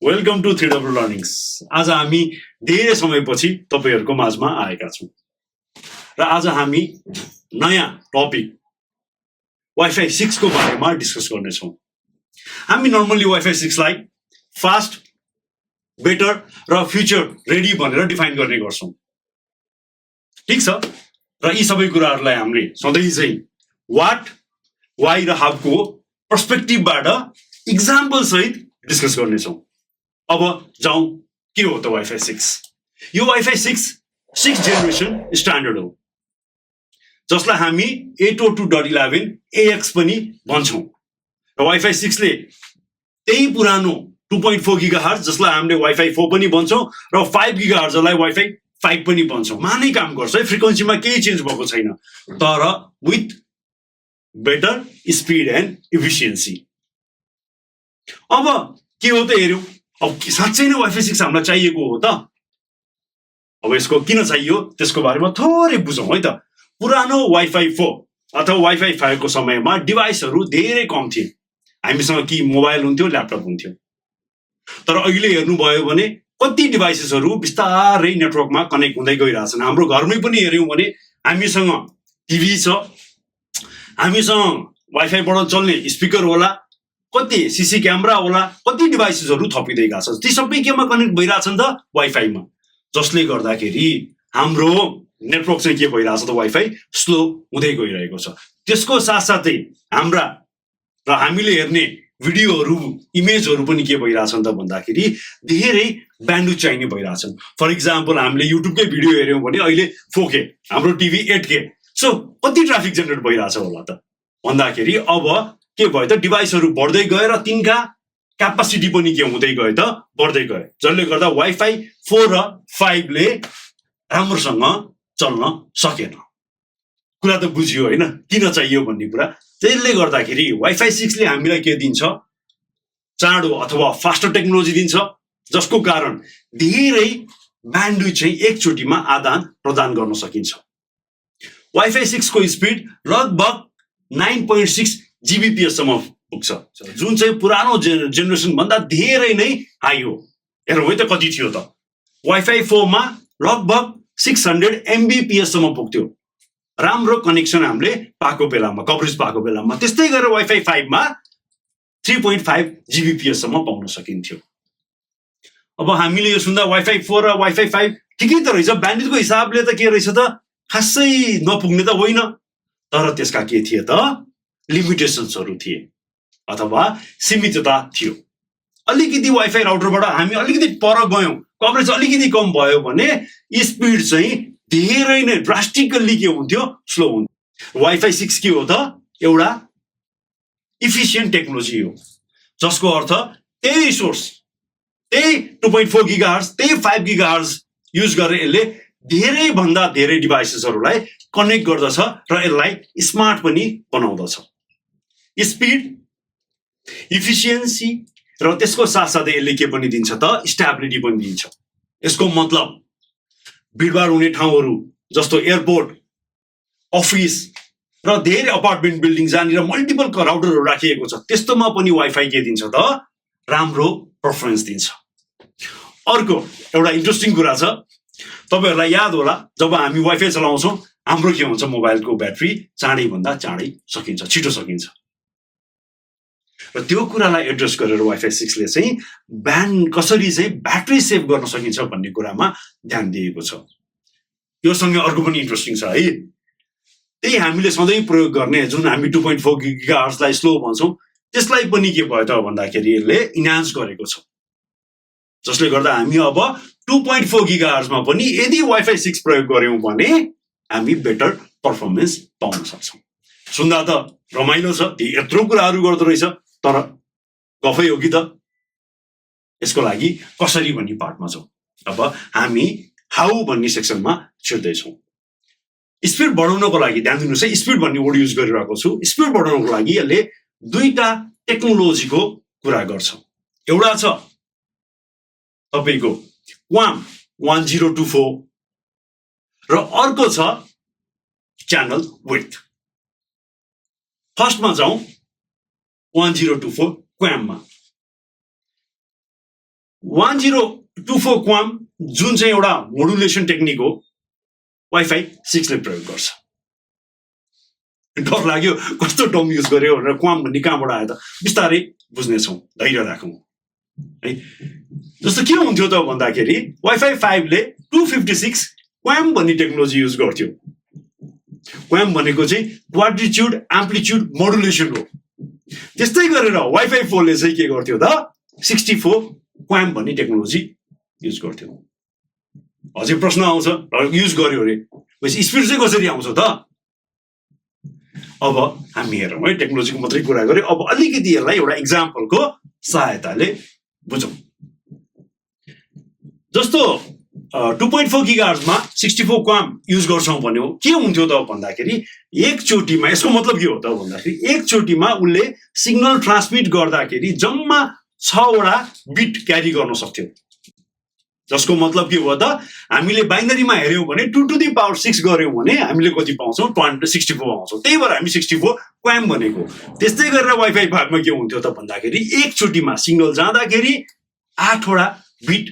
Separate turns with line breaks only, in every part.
Welcome to 3W learnings. आज हामी धेरै समयपछि तपाईहरुको माझमा आएका छौं र आज हामी नयाँ टपिक वाइफाई 6 को बारेमा डिस्कस गर्ने छौं। हामी नर्मली वाइफाई 6 लाई फास्ट, बेटर र फ्युचर रेडी भनेर डिफाइन गर्ने गर्छौं। ठीक छ, र यी सबै कुराहरुलाई हामीले सधैं चाहिँ व्हाट, व्हाई र हाउ को पर्सपेक्टिभबाट एक्जाम्पल सहित डिस्कस गर्ने छौं। अब जाउँ, के हो त वाइफाई 6? यो वाइफाई 6 जेनेरेसन स्ट्यान्डर्ड हो, जसलाई हामी 802.11 AX पनि भन्छौं। र वाइफाई 6 ले त्यही पुरानो 2.4 GHz जसलाई हामीले वाइफाई 4 पनि भन्छौं र 5 GHz लाई वाइफाई 5 पनि भन्छौं, मानै काम गर्छ है। फ्रिक्वेन्सीमा केही चेन्ज भएको छैन, तर with better speed and efficiency. अब के हो त हेर्यौं। अब साँच्चै नै वाइफाई 6 हामीलाई चाहिएको हो त? अब यसको किन चाहियो त्यसको बारेमा थोरै बुझौं है त। पुरानो वाइफाई 4 अथवा वाइफाई 5 को समयमा डिभाइसहरु धेरै कम थिए। हामीसँग कि मोबाइल हुन्थ्यो, ल्यापटप हुन्थ्यो। तर अहिले हेर्नुभयो भने कति डिभाइसेसहरु बिस्तारै नेटवर्कमा कनेक्ट हुँदै गइरहेछन्। हाम्रो घरमै पनि हेर्यौं भने हामीसँग टिभी छ, हामीसँग वाइफाईबाट चल्ने स्पिकर होला, कति सीसी क्यामेरा होला, कति डिभाइसेसहरु थपिँदैका छन्। ती सबै केमा कनेक्ट भइराछन् त? वाइफाईमा। जसले गर्दाखेरि हाम्रो नेटवर्क चाहिँ के भइराछ त? वाइफाई स्लो हुँदै गइरहेको छ। त्यसको साथसाथै हाम्रा र हामीले हेर्ने भिडियोहरु, इमेजहरु पनि के भइराछन् त भन्दाखेरि धेरै ब्यान्डविड्थ चाहिने भइराछन्। फर एक्जाम्पल हामीले युट्युबकै भिडियो हेर्यौं भने अहिले 4K, हाम्रो टिभी 8K। सो कति ट्राफिक जेनेरेट भइराछ होला त भन्दाखेरि अब के भयो त? डिभाइसहरु बढ्दै गए र तिनका क्यापासिटी पनि के हुँदै गए त? बढ्दै गए। जसले गर्दा वाइफाई 4 र 5 ले राम्रोसँग चल्न सकेन। कुरा त बुझियो हैन, किन चाहियो भन्ने कुरा। त्यसले गर्दाखेरि वाइफाई 6 ले हामीलाई के दिन्छ? चाँडो अथवा फास्टर टेक्नोलोजी दिन्छ, जसको कारण धेरै ब्यान्डविड्थ चाहिँ एकचोटीमा आदान प्रदान गर्न सकिन्छ। वाइफाई 6 को स्पिड लगभग 9.6 Gbps सम्म पुग्छ, जुन चाहिँ पुरानो जेनेरेसन भन्दा धेरै नै हाई हो। हेरौँ है त कति थियो त? वाइफाई 4 मा लगभग 600 Mbps सम्म पुग्थ्यो, राम्रो कनेक्सन हामीले पाएको बेलामा, कभरेज पाएको बेलामा। त्यस्तै गरेर वाइफाई 5 मा 3.5 Gbps सम्म पाउन सकिन्थ्यो। अब हामीले यो सुन्दा वाइफाई 4 र वाइफाई 5 ठिकै त रहेछ, ब्यान्डविड्थको हिसाबले त के रहेछ त? खासै नपुग्ने त होइन, तर त्यसका के थिए त? लिमिटेशन्सहरु थिए अथवा सीमितता थियो। अलिकति वाइफाई राउटरबाट हामी अलिकति पर गयौं, कभरेज अलिकति कम भयो भने स्पिड चाहिँ धेरै नै ड्रास्टिकली के हुन्थ्यो? स्लो हुन्थ्यो। वाइफाई 6 के हो त? एउटा इफिसिएन्ट टेक्नोलोजी हो, जसको अर्थ त्यही सोर्स, त्यही 2.4 GHz, त्यही 5 GHz युज गरेर यसले धेरै भन्दा धेरै डिभाइसेसहरुलाई कनेक्ट गर्दछ र यसलाई स्मार्ट पनि बनाउँदछ। स्पिड, इफिसिएन्सी र त्यसको साथसाथै यसले के पनि दिन्छ त? स्टेबिलिटी पनि दिन्छ। यसको मतलब भिडभाड हुने ठाउँहरु जस्तो एयरपोर्ट, अफिस र धेरै अपार्टमेन्ट बिल्डिङ जहाँनिर मल्टिपल राउटरहरु राखिएको छ, त्यस्तोमा पनि वाइफाई के दिन्छ त? राम्रो परफर्मेन्स दिन्छ। अर्को एउटा इन्ट्रेस्टिङ कुरा छ, तपाईहरुलाई याद होला, जब हामी वाइफाई चलाउँछौं हाम्रो के हुन्छ? मोबाइलको ब्याट्री चाँडै भन्दा चाँडै सकिन्छ, छिटो सकिन्छ। र त्यो कुरालाई एड्रेस गरेर वाइफाई 6 ले चाहिँ कसरी चाहिँ ब्याट्री सेभ गर्न सकिन्छ भन्ने कुरामा ध्यान दिएको छ। यो सँगै अर्को पनि इन्ट्रेस्टिङ छ है। त्यही हामीले सधैं प्रयोग गर्ने जुन हामी 2.4 GHz लाई स्लो भन्छौं, त्यसलाई पनि के भयो त भन्दाखेरि यसले इन्हान्स गरेको छ, जसले गर्दा हामी अब 2.4 GHz मा पनि यदि वाइफाई 6 प्रयोग गर्यौं भने हामी बेटर परफर्मेन्स पाउन सक्छौं। सुन्दा त रमाइलो छ, यत्रो कुराहरु गर्दो रहेछ, तर गफै हो कि त? यसको लागि कसरी भन्ने पार्टमा छौं। अब हामी हाउ भन्ने सेक्सनमा छिर्दै छौं। स्पिड बढाउनको लागि ध्यान दिनुस् है, स्पिड भन्ने वर्ड युज गरिरहेको छु। स्पिड बढाउनको लागि यसले दुईटा टेक्नोलोजीको कुरा गर्छ। एउटा छ तपाईको QAM 1024 र अर्को छ च्यानल विड्थ। फर्स्टमा जाउँ 1024 QAM मा। 1024 क्वाम जुन चाहिँ एउटा मोडुलेसन टेक्निक हो वाइफाई 6 ले प्रयोग गर्छ। डर लाग्यो कस्तो टर्म युज गर्यो भनेर क्वाम भन्ने कहाँबाट आयो त बिस्तारै बुझ्नेछौँ, धैर्य राखौँ है। जस्तो के हुन्थ्यो त भन्दाखेरि वाइफाई 5 ले 256 क्वाम भन्ने टेक्नोलोजी युज गर्थ्यो। क्वाम भनेको चाहिँ क्वाड्रिट्युड एम्प्लिट्युड मोडुलेसन हो। त्यस्तै गरेर वाइफाई 4 ले चाहिँ के गर्थ्यो त 64 क्वाम भन्ने टेक्नोलोजी युज गर्थ्यो। अझै प्रश्न आउँछ युज गर्यो अरे स्पिड चाहिँ कसरी आउँछ त? अब हामी हेरौँ है, टेक्नोलोजीको मात्रै कुरा गऱ्यो। अब अलिकति यसलाई एउटा इक्जाम्पलको सहायताले बुझौँ। जस्तो 2.4 गिगाहर्जमा 64 क्वाम युज गर्छौँ भन्यो, के हुन्थ्यो त भन्दाखेरि एकचोटिमा, यसको मतलब के हो त भन्दाखेरि एकचोटिमा उसले सिग्नल ट्रान्समिट गर्दाखेरि जम्मा 6 वटा बिट क्यारी गर्न सक्थ्यो। जसको मतलब के हो त हामीले बाइनरीमा हेर्यौँ भने 2 to the power 6 गर्यौँ भने हामीले कति पाउँछौँ 64 पाउँछौँ। त्यही भएर हामी 64 क्वाम भनेको। त्यस्तै गरेर वाइफाई 5 मा के हुन्थ्यो त भन्दाखेरि एकचोटिमा सिग्नल जाँदाखेरि 8 वटा बिट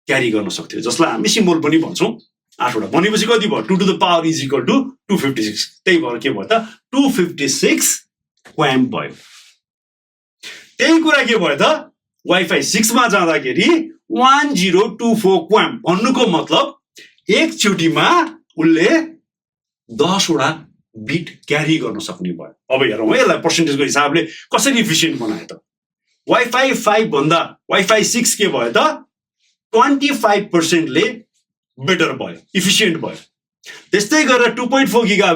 क्यारी गर्न सक्थ्यो, जसलाई हामी सिम्बल पनि भन्छौँ। 8 वटा भनेपछि कति भयो 2 to the power is equal to 256। त्यही भएर के भयो त 256 क्वाम भयो। त्यही कुरा के भयो त वाइफाई 6 मा जाँदाखेरि 1024 क्वाम भन्नुको मतलब एकचोटिमा उसले 10 वटा बिट क्यारी गर्न सक्ने भयो। अब हेरौँ है यसलाई पर्सेन्टेजको हिसाबले कसरी इफिसियन्ट बनायो त। वाइफाई 5 भन्दा वाइफाई 6 के भयो त 25% ले बेटर भयो, इफिसियन्ट भयो। त्यस्तै गरेर 2.4 गिगा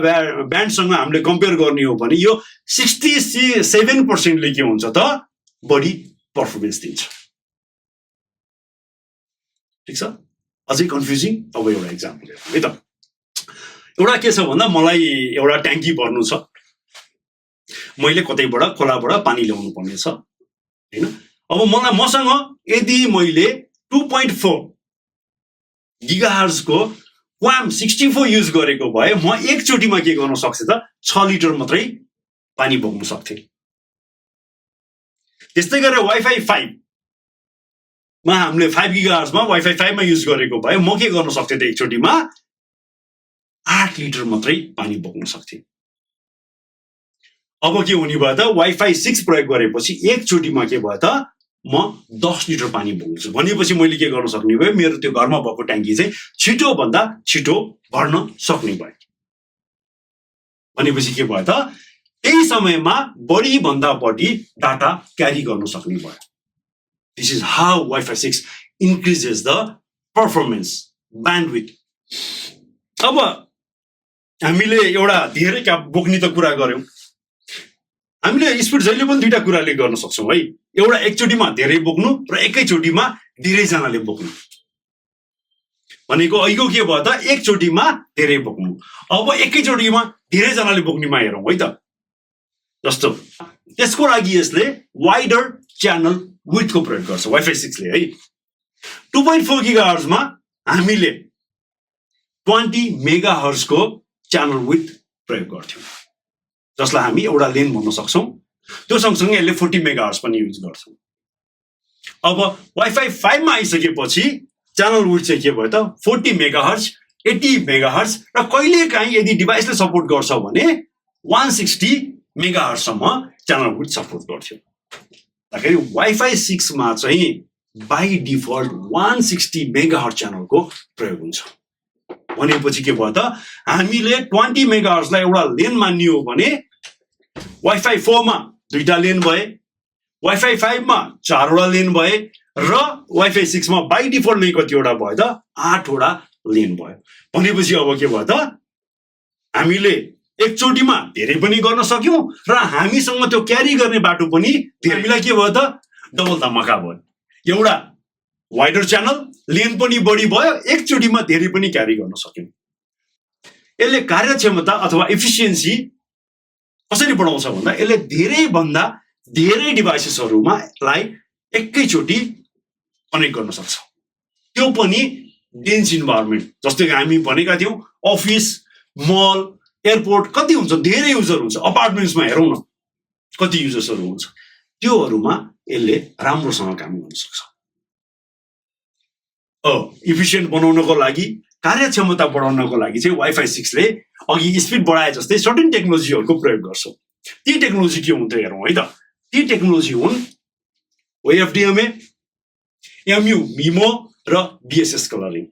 ब्यान्डसँग हामीले कम्पेयर गर्ने हो भने यो 67% ले के हुन्छ त बढी पर्फर्मेन्स दिन्छ। ठिक छ, अझै कन्फ्युजिङ। अब एउटा इक्जाम्पल हेरौँ है त। एउटा के छ भन्दा मलाई एउटा ट्याङ्की भर्नु छ, मैले कतैबाट खोलाबाट पानी ल्याउनु पर्ने छ हैन। अब मसँग यदि मैले 2.4 गिगाहर्जको क्वाम 64 युज गरेको भए म एकचोटिमा के गर्न सक्थे त 6 लिटर मात्रै पानी बोक्न सक्थे। त्यस्तै गरेर वाइफाई 5 मा हामीले 5 गिगाहर्जमा वाइफाई 5 मा युज गरेको भए म के गर्न सक्थे त एकचोटिमा 8 लिटर मात्रै पानी बोक्न सक्थे। अब के हुने भयो त वाइफाई 6 प्रयोग गरेपछि एकचोटिमा के भयो त म 10 लिटर पानी बोक्छु भनेपछि मैले के गर्न सक्ने भयो, मेरो त्यो घरमा भएको ट्याङ्की चाहिँ छिटो भन्दा छिटो भर्न सक्ने भयो। भनेपछि के भयो त त्यही समयमा बढी भन्दा बढी डाटा क्यारी गर्न सक्ने भयो। This is how wifi 6 increases the performance bandwidth. अब हामीले एउटा धेरै बोक्ने त कुरा गर्यौँ, हामीले स्पिड जहिले पनि दुईटा कुराले गर्न सक्छौँ है। एउटा एकचोटिमा धेरै बोक्नु र एकैचोटिमा धेरैजनाले बोक्नु भनेको अहिलेको के भयो त एकचोटिमा धेरै बोक्नु। अब एकैचोटिमा धेरैजनाले बोक्नेमा हेरौँ है त। जस्तो त्यसको लागि यसले वाइडर च्यानल विड्थको प्रयोग गर्छ वाइफाई 6 ले है। 2.4 गिगाहर्जमा हामीले 20 मेगाहर्जको च्यानल विड्थ प्रयोग गर्थ्यौँ, जसलाई हामी एउटा लेन भन्न सक्छौँ। त्यो सँगसँगै यसले 40 मेगाहर्ज पनि युज गर्छौँ। अब वाइफाई 5 मा आइसकेपछि च्यानल विड्थ चाहिँ के भयो त 40 मेगाहर्ज 80 मेगाहर्ज र कहिलेकाहीँ यदि डिभाइसले सपोर्ट गर्छ भने 160 मेगाहर्जसम्म च्यानल विड्थ सपोर्ट गर्थ्यो।दाखेरि वाइफाई 6 मा चाहिँ बाई डिफल्ट 160 मेगाहर्ज च्यानलको प्रयोग हुन्छ। भनेपछि के भयो त हामीले 20 मेगाहर्जलाई एउटा लेन मान्ने हो भने वाइफाई 4 मा 2टा लेन भए, वाइफाई 5 मा 4 वटा लेन भए र वाइफाई 6 मा बाई डिफल्ट नै कतिवटा भयो त 8 वटा लेन भयो। भनेपछि अब के भयो त हामीले एकचोटिमा धेरै पनि गर्न सक्यौं र हामीसँग त्यो क्यारी गर्ने बाटो पनि हामीलाई के भयो त डबल धमाका भयो। एउटा वाइडर च्यानल लेन पनि बढी भयो, एकचोटिमा धेरै पनि क्यारी गर्न सक्यौं। यसले कार्यक्षमता अथवा एफिसिएन्सी कसरी बढाउँछ भन्दा यसले धेरै भन्दा धेरै डिभाइसेसहरुमा लाई एकैचोटी कनेक्ट गर्न सक्छ, त्यो पनि डेन्स इन्भाइरोमेन्ट। जस्तै हामी भनेका थियौं अफिस, मल, एयरपोर्ट कति हुन्छ, धेरै युजर हुन्छ। अपार्टमेन्ट्समा हेरौँ न कति युजर्सहरु हुन्छ, त्योहरुमा यसले राम्रोसँग काम गर्न सक्छ। इफिसियन्ट बनाउनको लागि कार्यक्षमता बढाउनको लागि चाहिँ वाइफाई 6 ले अघि स्पिड बढाए जस्तै सर्टेन टेक्नोलोजीहरूको प्रयोग गर्छ। ती टेक्नोलोजी के हुन्छ हेरौँ है त। ती टेक्नोलोजी हुन् OFDMA, MU MIMO र BSS colouring.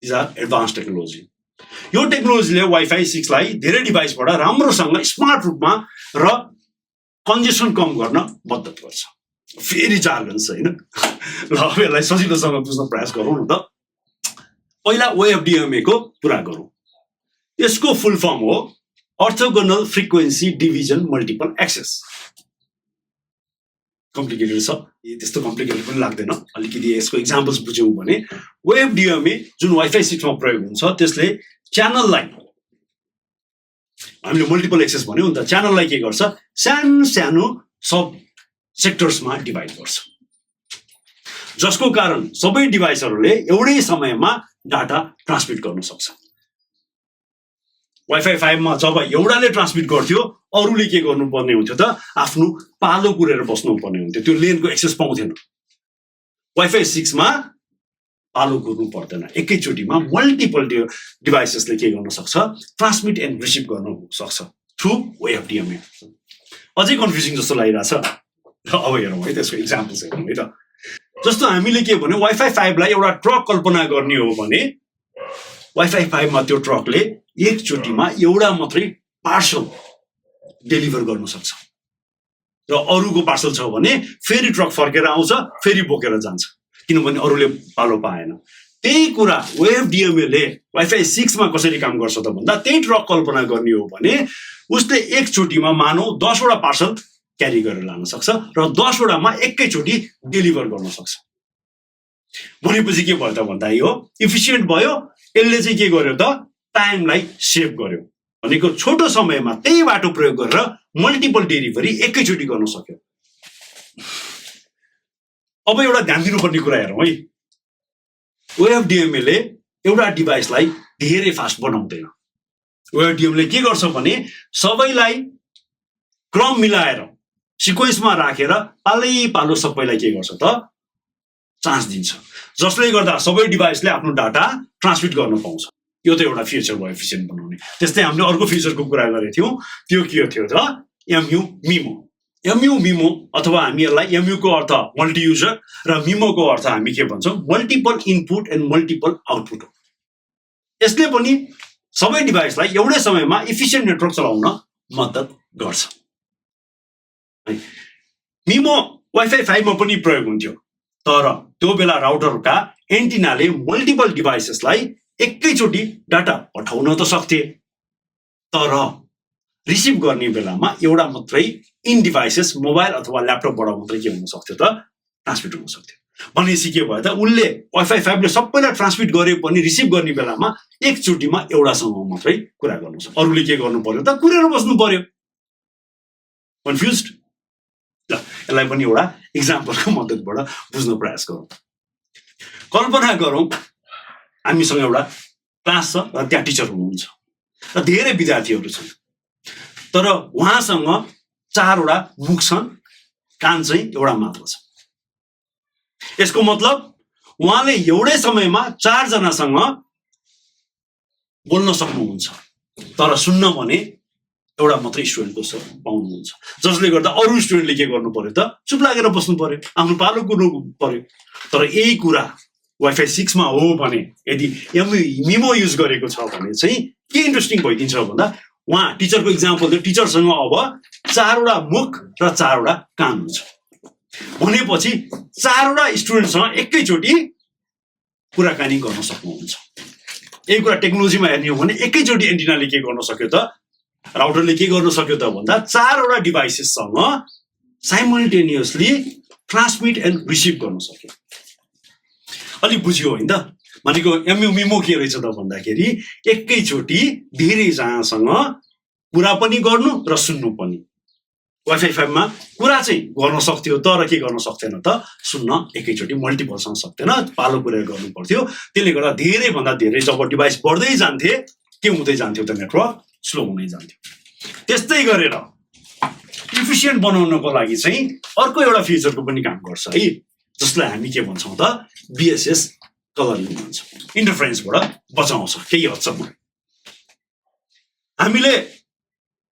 These are advanced technology. यो टेक्नोलोजीले वाइफाई 6 लाई धेरै डिभाइसबाट राम्रोसँग स्मार्ट रूपमा र कन्जेसन कम गर्न मद्दत गर्छ। फेरि जार्गन छ हैन, ल अब यसलाई सजिलोसँग बुझ्न प्रयास गरौँ न त। पहिला OFDMA को कुरा गरौँ। यसको फुल फर्म हो orthogonal frequency division multiple access. Complicated छ, त्यस्तो कम्प्लिकेटेड पनि लाग्दैन। अलिकति यसको इक्जाम्पल्स बुझ्यौँ भने OFDMA जुन वाइफाई 6 मा प्रयोग हुन्छ त्यसले च्यानललाई, हामीले मल्टिपल एक्सेस भन्यौँ नि त, च्यानललाई के गर्छ, सानो सानो सब सेक्टर्समा डिभाइड गर्छ, जसको कारण सबै डिभाइसहरूले एउटै समयमा डाटा ट्रान्समिट गर्न सक्छ। वाइफाई 5 मा जब एउटाले ट्रान्समिट गर्थ्यो अरूले के गर्नुपर्ने हुन्थ्यो त, आफ्नो पालो कुरेर बस्नुपर्ने हुन्थ्यो, त्यो लेनको एक्सेस पाउँथेन। वाइफाई 6 मा पालो कुर्नु पर्दैन, एकैचोटिमा मल्टिपल डिभाइसेसले के गर्न सक्छ, ट्रान्समिट एन्ड रिसिभ गर्न सक्छ थ्रु OFDMA। अझै कन्फ्युजिङ जस्तो लागिरहेछ। अब हेरौँ है त्यसको इक्जाम्पल्स हेरौँ है त। जस्तो हामीले के भन्यो, वाइफाई 5 लाई एउटा ट्रक कल्पना गर्ने हो भने वाइफाई 5 मा त्यो ट्रकले एकचोटिमा एउटा मात्रै पार्सल डेलिभर गर्न सक्छ, र अरूको पार्सल छ भने फेरि ट्रक फर्केर आउँछ, फेरि बोकेर जान्छ, किनभने अरूले पालो पाएन। त्यही कुरा OFDMA ले वाइफाई 6 मा कसरी काम गर्छ त भन्दा, त्यही ट्रक कल्पना गर्ने हो भने उसले एकचोटिमा मानौ 10 वटा पार्सल क्यारी गरेर लान सक्छ र 10 वटामा एकैचोटि डेलिभर गर्न सक्छ। भनेपछि के भयो त भन्दा यो इफिसियन्ट भयो। यसले चाहिँ के गर्यो त, टाइमलाई सेभ गर्यो, भनेको छोटो समयमा त्यही बाटो प्रयोग गरेर मल्टिपल डेलिभरी एकैचोटि गर्न सक्यो। अब एउटा ध्यान दिनुपर्ने कुरा हेरौँ है। OFDMA ले एउटा डिभाइसलाई धेरै फास्ट बनाउँदैन। OFDMA ले के गर्छ भने सबैलाई क्रम मिलाएर सिक्वेन्समा राखेर पालै पालो सबैलाई के गर्छ त, चान्स दिन्छ, जसले गर्दा सबै डिभाइसले आफ्नो डाटा ट्रान्समिट गर्न पाउँछ। यो त एउटा फिचर भयो एफिसिएन्ट बनाउने। त्यस्तै हामीले अर्को फिचरको कुरा गरेको थियौँ, त्यो के थियो त, MU MIMO। MU MIMO अथवा हामी यसलाई MU को अर्थ मल्टी युजर र MIMO को अर्थ हामी के भन्छौँ, multiple input and multiple output हो। यसले पनि सबै डिभाइसलाई एउटै समयमा इफिसियन्ट नेटवर्क चलाउन मद्दत गर्छ। MIMO वाइफाई 5 मा पनि प्रयोग हुन्थ्यो, तर त्यो बेला राउटरका एन्टिनाले मल्टिपल डिभाइसेसलाई एकैचोटि डाटा पठाउन त सक्थे, तर रिसिभ गर्ने बेलामा एउटा मात्रै इन डिभाइसेस मोबाइल अथवा ल्यापटपबाट मात्रै के हुन सक्थ्यो त, ट्रान्समिट हुन सक्थ्यो। भनेपछि के भयो त, उनले वाइफाई 5 ले सबैलाई ट्रान्समिट गरे पनि रिसिभ गर्ने बेलामा एकचोटिमा एउटासँग मात्रै कुरा गर्नु सक्छ। अरूले के गर्नु पर्यो त, कुरेर बस्नु पर्यो। कन्फ्युज्ड? ल यसलाई पनि एउटा इक्जाम्पलको मद्दतबाट बुझ्न प्रयास गरौँ। कल्पना गरौँ हामीसँग एउटा क्लास छ र त्यहाँ टिचर हुनुहुन्छ र धेरै विद्यार्थीहरू छन्, तर उहाँसँग 4 वटा मुख छन्, कान चाहिँ एउटा मात्र छ। यसको मतलब उहाँले एउटै समयमा 4 जनासँग बोल्न सक्नुहुन्छ, तर सुन्न भने एउटा मात्रै स्टुडेन्टको पाउनुहुन्छ, जसले गर्दा अरू स्टुडेन्टले के गर्नु पर्यो त, चुप लागेर बस्नु पर्यो, आफ्नो पालो कुर्नु पर्यो। तर यही कुरा वाइफाई 6 मा हो भने, यदि MIMO युज गरेको छ भने चाहिँ के इन्ट्रेस्टिङ भइदिन्छ भन्दा, उहाँ टिचरको इक्जाम्पल थियो, टिचरसँग अब 4 वटा मुख र 4 वटा कान हुन्छ। भनेपछि 4 वटा स्टुडेन्टसँग एकैचोटि कुराकानी गर्न सक्नुहुन्छ। यही कुरा टेक्नोलोजीमा हेर्ने हो भने एकैचोटि एन्टिनाले के गर्न सक्यो त, राउटरले के गर्न सक्यो त भन्दा, 4 वटा डिभाइसेससँग साइमल्टेनियसली ट्रान्समिट एन्ड रिसिभ गर्न सक्यो। अलि बुझ्यो होइन त, भनेको MU MIMO के रहेछ त भन्दाखेरि एकैचोटि धेरैजनासँग कुरा पनि गर्नु र सुन्नु पनि। वाइफाई 5 मा कुरा चाहिँ गर्न सक्थ्यो, तर के गर्न सक्थेन त, सुन्न एकैचोटि मल्टिपलसँग सक्थेन, पालो कुरेर गर्नु पर्थ्यो। त्यसले गर्दा धेरैभन्दा धेरै जब डिभाइस बढ्दै जान्थे के हुँदै जान्थ्यो त, नेटवर्क स्लो हुँदै जान्थ्यो। त्यस्तै गरेर इफिसियन्ट बनाउनको लागि चाहिँ अर्को एउटा फिचरको पनि काम गर्छ है। जसलाई हामी के भन्छौँ त BSS कलरिङ भन्छौँ इन्टरफेरेन्सबाट बचाउँछ केही हदसम्म हामीले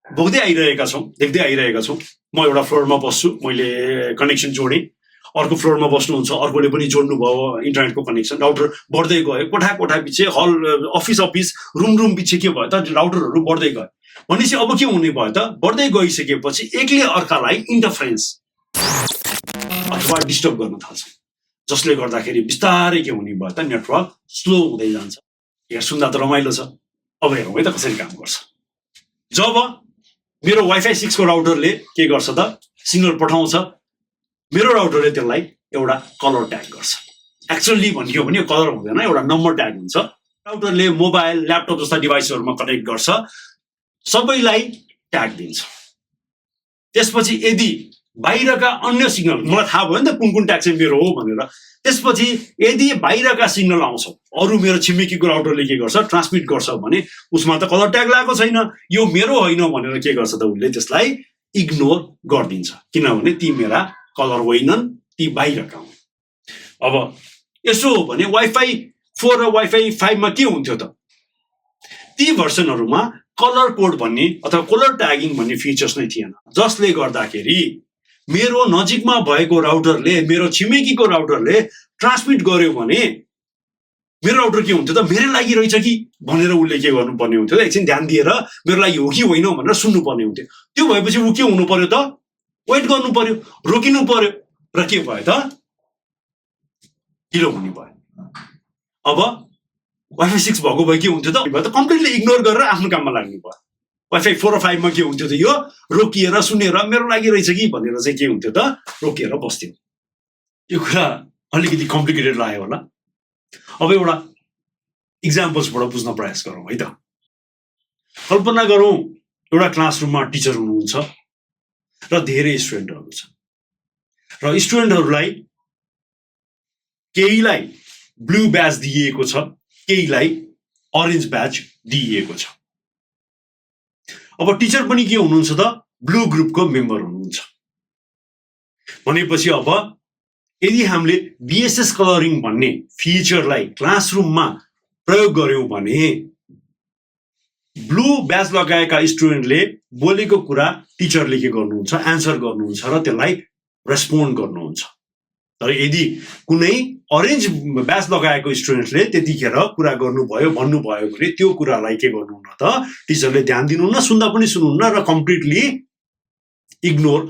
भोग्दै आइरहेका छौँ देख्दै आइरहेका छौँ म एउटा फ्लोरमा बस्छु मैले कनेक्सन जोडेँ अर्को फ्लोरमा बस्नुहुन्छ अर्कोले पनि जोड्नु भयो इन्टरनेटको कनेक्सन राउटर बढ्दै गयो कोठा कोठा पछि हल अफिस रुम पछि के भयो त राउटरहरू बढ्दै गयो भनेपछि अब के हुने भयो त बढ्दै गइसकेपछि एकले अर्कालाई इन्टरफेरेन्स अथवा डिस्टर्ब गर्न थाल्छ जसले गर्दाखेरि बिस्तारै के हुने भयो त नेटवर्क स्लो हुँदै जान्छ यहाँ सुन्दा त रमाइलो छ अब हेरौँ है त कसरी काम गर्छ जब मेरो वाइफाई 6 को राउटरले के गर्छ त सिग्नल पठाउँछ मेरो राउटरले त्यसलाई एउटा कलर ट्याग गर्छ एक्चुअली भनियो भने कलर हुँदैन एउटा नम्बर ट्याग हुन्छ राउटरले मोबाइल ल्यापटप जस्ता डिभाइसहरुमा कनेक्ट गर्छ सबैलाई ट्याग दिन्छ त्यसपछि यदि बाहिरका अन्य सिग्नल मलाई थाहा भयो नि त कुन ट्याग चाहिँ मेरो हो भनेर त्यसपछि यदि बाहिरका सिग्नल आउँछ अरु मेरो छिमेकीको राउटरले के गर्छ ट्रान्समिट गर्छ भने उसमा त कलर ट्याग लागेको छैन यो मेरो होइन भनेर के गर्छ त उसले त्यसलाई इग्नोर गरिदिन्छ किनभने ती मेरा कलर होइनन् ती बाहिरका हुन् अब यसो हो भने वाइफाई 4 र वाइफाई 5 मा के हुन्थ्यो त ती भर्सनहरुमा कलर कोड भन्ने अथवा कलर ट्यागिङ भन्ने फिचर्स नै थिएन जसले गर्दाखेरि मेरो नजिकमा भएको राउटरले मेरो छिमेकीको राउटरले ट्रान्समिट गर्यो भने मेरो राउटर के हुन्थ्यो त मेरो लागि रहेछ कि भनेर उले के गर्नुपर्ने हुन्थ्यो एकछिन ध्यान दिएर मेरो लागि हो कि होइन भनेर सुन्नु पर्ने हुन्थ्यो त्यो भएपछि उ के हुनु पर्यो त वेट गर्नु पर्यो रोकिनु पर्यो र के भयो त ढिलो हुने भयो अब वाइफाई 6 भएको भए के हुन्थ्यो त कम्प्लिटली इग्नोर गरेर आफ्नो काममा लाग्नु भयो वाइफाई 4 र 5 मा के हुन्थ्यो त यो रोकिएर सुनेर मेरो लागि रहेछ कि भनेर चाहिँ के हुन्थ्यो त रोकिएर बस्थ्यो यो कुरा अलिकति कम्प्लिकेटेड लाग्यो होला अब एउटा इक्जाम्पल्सबाट बुझ्न प्रयास गरौँ है त कल्पना गरौँ एउटा क्लासरुममा टिचर हुनुहुन्छ र धेरै स्टुडेन्टहरु छन् र स्टुडेन्टहरुलाई केहीलाई ब्लू ब्याज दिएको छ केहीलाई अरेन्ज ब्याज दिएको छ अब टिचर पनि के हुनुहुन्छ त ब्लू ग्रुपको मेम्बर हुनुहुन्छ भनेपछि अब यदि हामीले बीएसएस कलरिङ भन्ने फिचरलाई क्लासरुममा प्रयोग गर्यौं भने ब्लू ब्याज लगाएका स्टुडेन्टले बोलेको कुरा टिचरले के गर्नुहुन्छ आन्सर गर्नुहुन्छ र त्यसलाई रेस्पोन्ड गर्नुहुन्छ तर यदि कुनै अरेन्ज ब्याज लगाएको स्टुडेन्टले त्यतिखेर कुरा गर्नुभयो भन्नुभयो भने त्यो कुरालाई के गर्नुहुन्न त टिचरले ध्यान दिनुहुन्न सुन्दा पनि सुन्नुहुन्न र कम्प्लिटली इग्नोर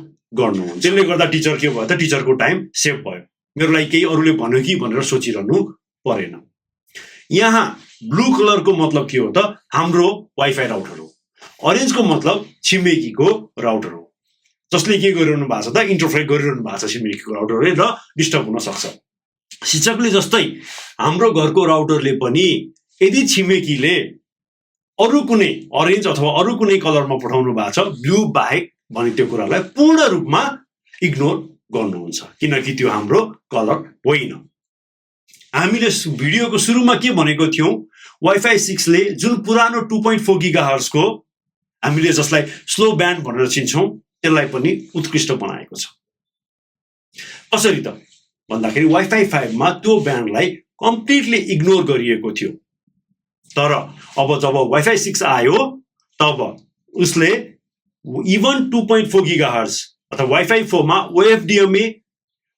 गर्नुहुन्छ त्यसले गर्दा टिचर के भयो त टिचरको टाइम सेभ भयो मेरो लागि केही अरूले भन्यो कि भनेर सोचिरहनु परेन यहाँ ब्लू कलरको मतलब के हो त हाम्रो वाइफाई राउटर हो अरेन्जको मतलब छिमेकीको राउटर हो जसले के गरिरहनु भएको छ त इन्टरफेयर गरिरहनु भएको छ छिमेकीको राउटरले र डिस्टर्ब हुन सक्छ शिक्षकले जस्तै हाम्रो घरको राउटरले पनि यदि छिमेकीले अरु कुनै अरेन्ज अथवा अरु कुनै कलरमा पठाउनु भएको छ ब्लू बाहेक भने त्यो कुरालाई पूर्ण रूपमा इग्नोर गर्नुहुन्छ किनकि त्यो हाम्रो कलर होइन हामीले भिडियोको सुरुमा के भनेको थियौं वाइफाई 6 ले जुन पुरानो 2.4 गिगाहर्ज को हामीले जसलाई स्लो ब्यान्ड भनेर चिन्छौं त्यसलाई पनि उत्कृष्ट बनाएको छ कसरी त भन्दाखेरि वाइफाई 5 मा त्यो ब्यान्डलाई कम्प्लिटली इग्नोर गरिएको थियो तर अब जब वाइफाई 6 आयो तब उसले इभन 2.4 गिगाहर्ज अथवा वाइफाई 4 मा OFDMA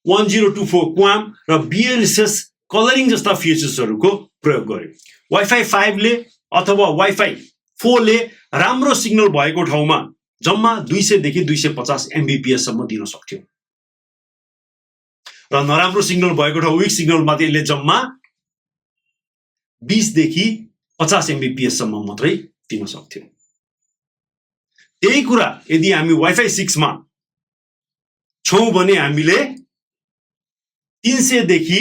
1024 क्वाम र BLSS कलरिङ जस्ता फिचर्सहरुको प्रयोग गर्यो वाइफाई 5 ले अथवा वाइफाई 4 ले राम्रो सिग्नल भएको ठाउँमा जम्मा 200 देखि 250 MBPS सम्म दिन सक्थ्यो र नराम्रो सिग्नल भएको ठाउँ विक सिग्नलमा त्यसले जम्मा 20 देखि 50 MBPS सम्म मात्रै दिन सक्थ्यो त्यही कुरा यदि हामी वाइफाई 6 मा छौं भने हामीले 300 देखि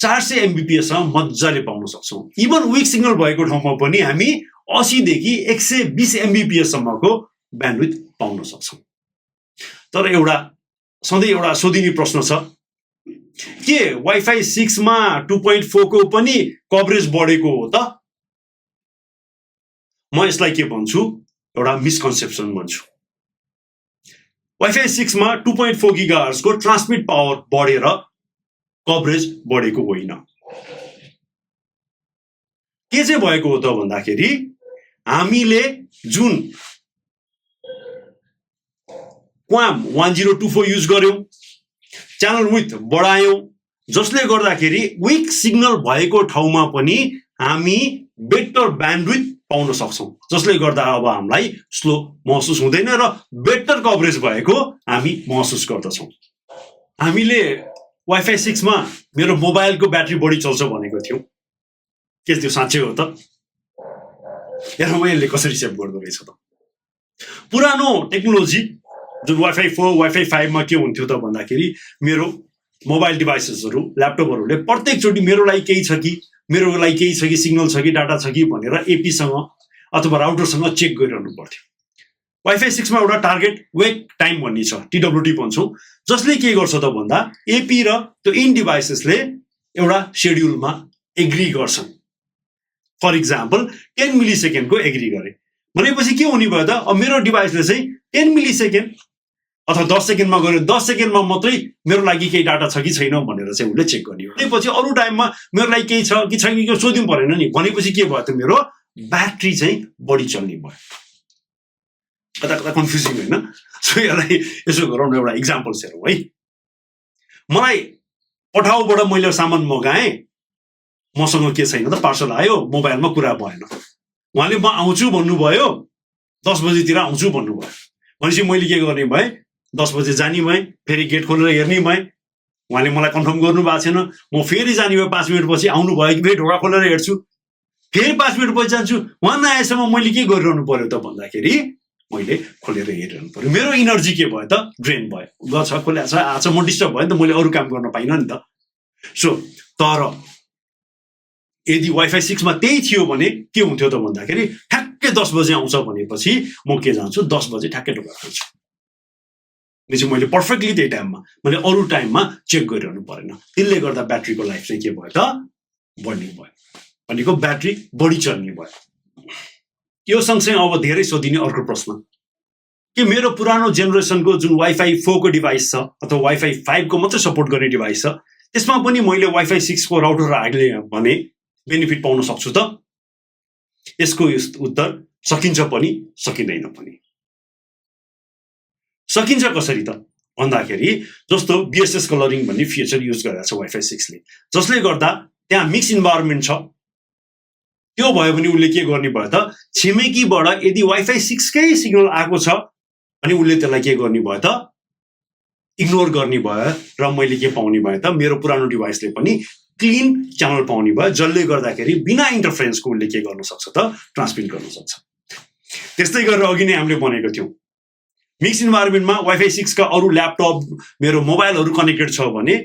400 MBPS सम्म मज्जाले पाउन सक्छौं इभन विक सिग्नल भएको ठाउँमा पनि हामी 80 देखि 120 MBPS सम्मको ब्यान्डविड्थ पाउन सक्छौं तर एउटा सधैँ एउटा सोधिने प्रश्न छ के वाइफाई 6 मा 2.4 को पनि कभरेज बढेको हो त म यसलाई के भन्छु एउटा मिसकन्सेप्सन भन्छु वाइफाई 6 मा 2.4 गिगाहर्ज को ट्रान्समिट पावर बढेर कभरेज बढेको होइन। के चाहिँ भएको हो त भन्दाखेरि हामीले जुन क्वाम 1024 युज गर्यौं, च्यानल विथ बढायौं, जसले गर्दाखेरि विक सिग्नल भएको ठाउँमा पनि हामी बेटर ब्यान्डविड्थ पाउन सक्छौं, जसले गर्दा अब हामीलाई स्लो महसुस हुँदैन र बेटर कभरेज भएको हामी महसुस गर्दछौं। हामीले वाइफाई 6 मा मेरो मोबाइलको ब्याट्री बढी चल्छ भनेको थियौं, के त्यो साँच्चै हो त? हेरौँ यसले कसरी सेभ गर्दो रहेछ त। पुरानो टेक्नोलोजी जुन वाइफाई 4 वाइफाई 5 मा के हुन्थ्यो त भन्दाखेरि मेरो मोबाइल डिभाइसेसहरू ल्यापटपहरूले प्रत्येकचोटि मेरो लागि केही छ कि, मेरो लागि केही छ कि, सिग्नल छ कि, डाटा छ कि भनेर एपीसँग अथवा राउटरसँग चेक गरिरहनु पर्थ्यो। वाइफाई 6 मा एउटा टार्गेट वेक टाइम भन्ने छ, टीडब्ल्यूटी भन्छौँ, जसले के गर्छ त भन्दा एपी र त्यो इन डिभाइसेसले एउटा शेड्युलमा एग्री गर्छन्। फर इक्जाम्पल 10 मिली सेकेन्डको एग्री गरे भनेपछि के हुने भयो त, अब मेरो डिभाइसले चाहिँ 10 मिली सेकेन्ड अथवा 10 सेकेन्डमा गयो, 10 सेकेन्डमा मात्रै मेरो लागि केही डाटा छ कि छैन भनेर चाहिँ उसले चेक गर्ने हो। त्यसपछि अरू टाइममा मेरो लागि केही छ कि छैन कि सोध्यौँ परेन नि भनेपछि के भयो त, मेरो ब्याट्री चाहिँ बढी चल्ने भयो। कता कता कन्फ्युजिङ होइन? सो यसलाई यसो गरौँ न, एउटा इक्जाम्पल्स हेरौँ है। मलाई पठाउबाट मैले सामान मगाएँ, मसँग के छैन त, पार्सल आयो, मोबाइलमा कुरा भएन, उहाँले म आउँछु भन्नुभयो, 10 बजीतिर आउँछु भन्नुभयो भनेपछि मैले के गर्ने भएँ, 10 बजे जाने भएँ, फेरि गेट खोलेर हेर्ने भएँ, उहाँले मलाई कन्फर्म गर्नु भएको छैन, म फेरि जाने भएँ, 5 मिनटपछि आउनु भयो कि फेरि ढोका खोलेर हेर्छु, फेरि 5 मिनटपछि जान्छु, उहाँ नआएसम्म मैले के गरिरहनु पर्यो त भन्दाखेरि मैले खोलेर हेरिरहनु पर्यो। मेरो इनर्जी के भयो त, ड्रेन भयो, गछ खोलेको छ आज म डिस्टर्ब भयो नि त, मैले अरू काम गर्न पाइनँ नि त। सो तर यदि वाइफाई 6 मा त्यही थियो भने के हुन्थ्यो त भन्दाखेरि ठ्याक्कै 10 बजे आउँछ भनेपछि म के जान्छु, 10 बजे ठ्याक्कै ढोका खोल्छु, त्यसपछि मैले पर्फेक्टली त्यही टाइममा, मैले अरू टाइममा चेक गरिरहनु परेन। त्यसले गर्दा ब्याट्रीको लाइफ चाहिँ के भयो त, बढ्ने भयो, भनेको ब्याट्री बढी चल्ने भयो। यो सँगसँगै अब धेरै सोधिने अर्को प्रश्न के मेरो पुरानो जेनेरेसनको जुन वाइफाई 4 को डिभाइस छ अथवा वाइफाई 5 को मात्रै सपोर्ट गर्ने डिभाइस छ, त्यसमा पनि मैले वाइफाई 6 को राउटर हाल्ने भने बेनिफिट पाउन सक्छु त? यसको उत्तर सकिन्छ पनि सकिँदैन पनि। सकिन्छ कसरी त भन्दाखेरि जस्तो बीएसएस कलरिङ भन्ने फिचर युज गरेको छ वाइफाई 6 ले, जसले गर्दा त्यहाँ मिक्स इन्भाइरोमेन्ट छ। त्यो भयो भने उसले के गर्ने भयो त, छिमेकीबाट यदि वाइफाई 6 कै सिग्नल आएको छ अनि उसले त्यसलाई के गर्ने भयो त, इग्नोर गर्ने भयो र मैले के पाउने भयो त, मेरो पुरानो डिभाइसले पनि क्लिन च्यानल पाउने भयो, जसले गर्दाखेरि बिना इन्टरफेरेन्सको उसले के गर्न सक्छ त, ट्रान्समिट गर्न सक्छ। त्यस्तै गरेर अघि नै हामीले भनेको थियौँ, मिक्स इन्भाइरोमेन्टमा वाइफाई 6 का अरू ल्यापटप मेरो मोबाइलहरू कनेक्टेड छ भने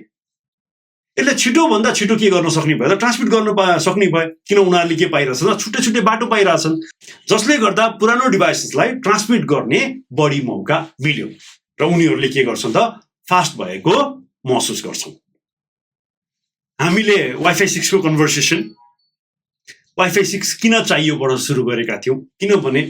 यसले छिटो भन्दा छिटो के गर्न सक्ने भयो त, ट्रान्समिट गर्न सक्ने भयो, किन उनीहरूले के पाइरहेछ त, छुट्टै छुट्टै बाटो पाइरहेछन्, जसले गर्दा पुरानो डिभाइसेसलाई ट्रान्समिट गर्ने बढी मौका मिल्यो र उनीहरूले के गर्छन् त, फास्ट भएको महसुस गर्छन्। हामीले वाइफाई 6 को कन्भर्सेसन वाइफाई 6 किन चाहियोबाट सुरु गरेका थियौँ, किनभने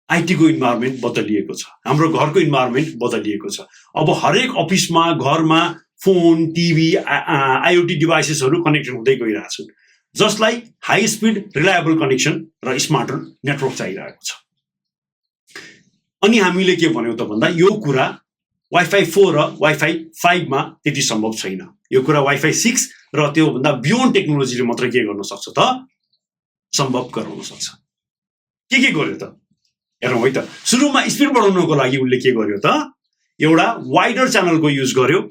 आईटी को इन्भाइरोमेन्ट बदलिएको छ, हाम्रो घरको इन्भाइरोमेन्ट बदलिएको छ। अब हरेक अफिसमा, घरमा फोन, टिभी, आईओटी डिभाइसेसहरू कनेक्टेड हुँदै गइरहेछन्, जसलाई हाई स्पिड रिलायबल कनेक्सन र स्मार्ट नेटवर्क चाहिरहेको छ। अनि हामीले के भन्यौँ त भन्दा यो कुरा वाइफाई 4 र वाइफाई 5 मा त्यति सम्भव छैन, यो कुरा वाइफाई 6 र त्यो भन्दा बियोन्ड टेक्नोलोजीले मात्र के गर्न सक्छ त, सम्भव गराउन सक्छ। के गर्यो त हेरौँ है त। सुरुमा स्पिड बढाउनको लागि उसले के गर्यो त, एउटा वाइडर च्यानलको युज गर्यो,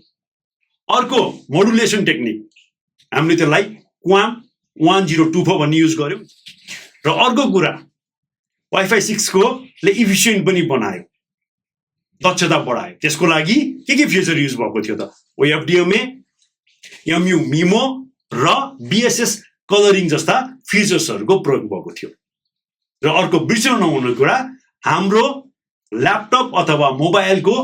अर्को मोडुलेसन टेक्निक हामीले त्यसलाई क्वाम 1024 भन्ने युज गर्यो, र अर्को कुरा वाइफाई 6 को ले इफिसियन्ट पनि बनायो, दक्षता बढायो। त्यसको लागि के फिचर युज भएको थियो त, ओएफडीएमए, एमयू मिमो र बीएसएस कलरिङ जस्ता फिचर्सहरूको प्रयोग भएको थियो। र अर्को बिर्सन नहुने कुरा, हाम्रो ल्यापटप अथवा मोबाइलको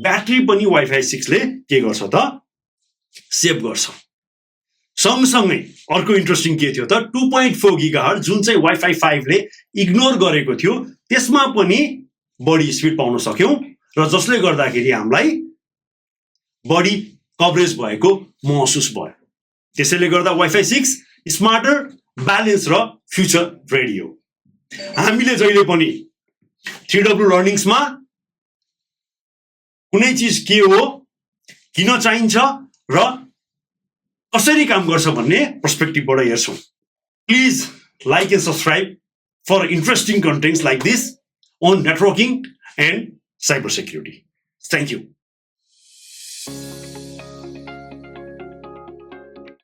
ब्याट्री पनि वाइफाई 6 ले के गर्छ त, सेभ गर्छ। सँगसँगै अर्को इन्ट्रेस्टिङ के थियो त, 2.4 गीगाहर्ट्ज जुन चाहिँ वाइफाई 5 ले इग्नोर गरेको थियो, त्यसमा पनि बढी स्पिड पाउन सक्यौं, र जसले गर्दाखेरि हामीलाई बढी कभरेज भएको महसुस भयो। त्यसैले गर्दा वाइफाई 6 स्मार्टर, ब्यालेन्स र फ्युचर रेडी हो। हामीले जहिले पनि 3W लर्निङ्समा कुनै चिज के हो, किन चाहिन्छ र कसरी काम गर्छ भन्ने पर्सपेक्टिभबाट हेर्छौँ। Please like and subscribe for interesting contents like this on networking and cybersecurity. Thank you.